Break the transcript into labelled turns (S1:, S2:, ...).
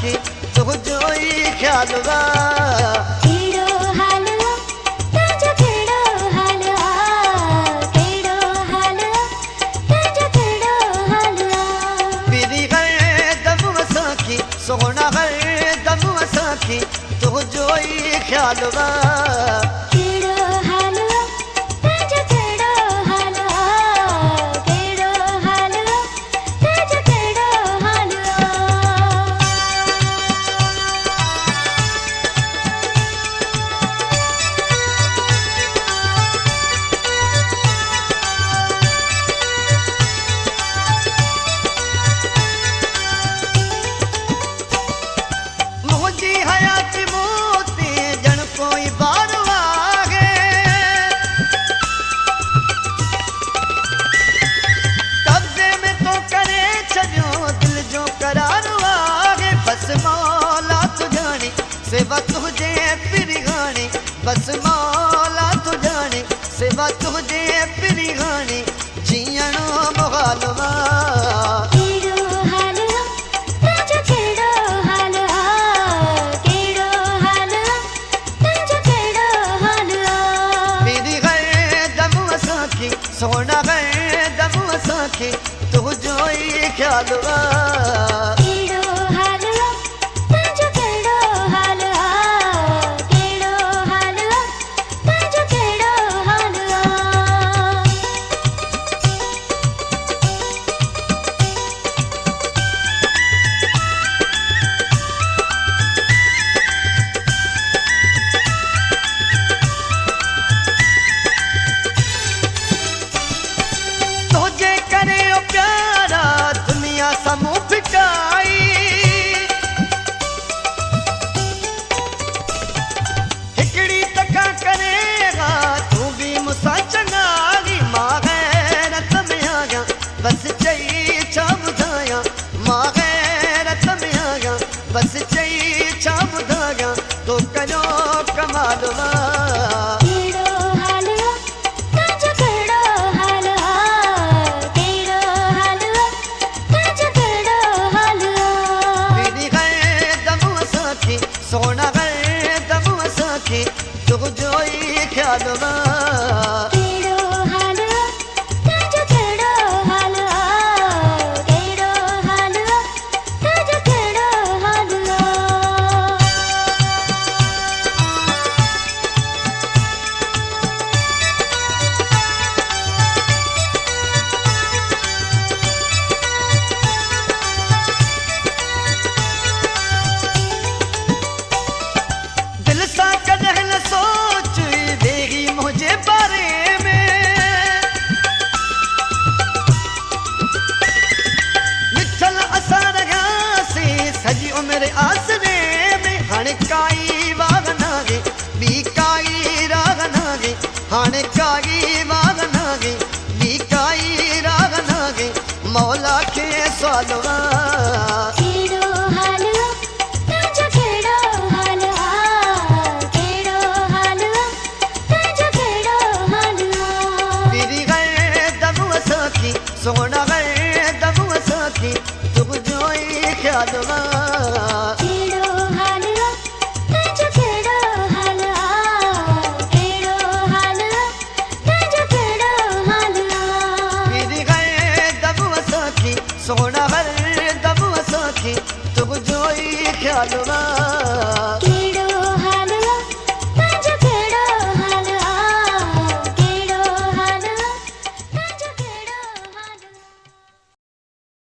S1: सखी तुझो ई ख्याल वा
S2: केड़ो हाल तुझो केड़ो हाल केड़ो हाल तुझो केड़ो हाल
S1: पीरी गए दम सखी सोना गए दम सखी तुझो ई ख्याल वा
S2: केड़ो हाल तुझो केड़ो हाल केड़ो हाल तुझो केड़ो हाल
S1: मुझी हयात मोती जन कोई बार वागे कब्जे में तो करे छजो दिल जो करार वागे बस मौला तू जाने सेवा तुझे पिरी गाने बस मौला तू जाने सेवा तुझे पिरी गाने जियणो मुगालवा
S2: केड़ो हाल तुझो केड़ो हाल केड़ो हाल तुझो केड़ो हाल
S1: मेरी गए दम सखी सोना गए दम सखी तुझो ई ख्याल वा
S2: केड़ो हाल तुझो केड़ो हाल केड़ो हाल तुझो केड़ो हाल
S1: तुझे करे ओ प्यारा दुनिया समूह फिटाई हिकड़ी तका करेगा तू भी मुसा चंगागी मां गैरत में आ गया बस चई छा बुधाया मां गैरत में आ गया बस चई छा बुधाया तो करो कमाल वा
S2: केड़ो हाल तुझो केड़ो हाल केड़ो हाल तुझो केड़ो हाल
S1: मेरी गए दम सखी सोना गए दम सखी तुझो ई ख्याल वा
S2: केड़ो हाल तुझो केड़ो हाल केड़ो हाल तुझो केड़ो हाल
S1: दिल सा कदह न सोच देगी मुझे बारे में मिठल असा रहा से सजी उम्र आसरे में हण काई वाग नागे बी काई राग नागे हण काई वाग नागे बी काई राग नागे मौला के सवालवा
S2: केड़ो हाल तुझो केड़ो हाल केड़ो हाल तुझो केड़ो हाल
S1: तेरी गए दम सखी सोना गए दम सखी तुझो ई ख्याल वा
S2: केड़ो हाल तुझो केड़ो हाल केड़ो हाल तुझो केड़ो हाल
S1: तेरी गए दम सखी सोना गए दम सखी तुझो ई ख्याल वा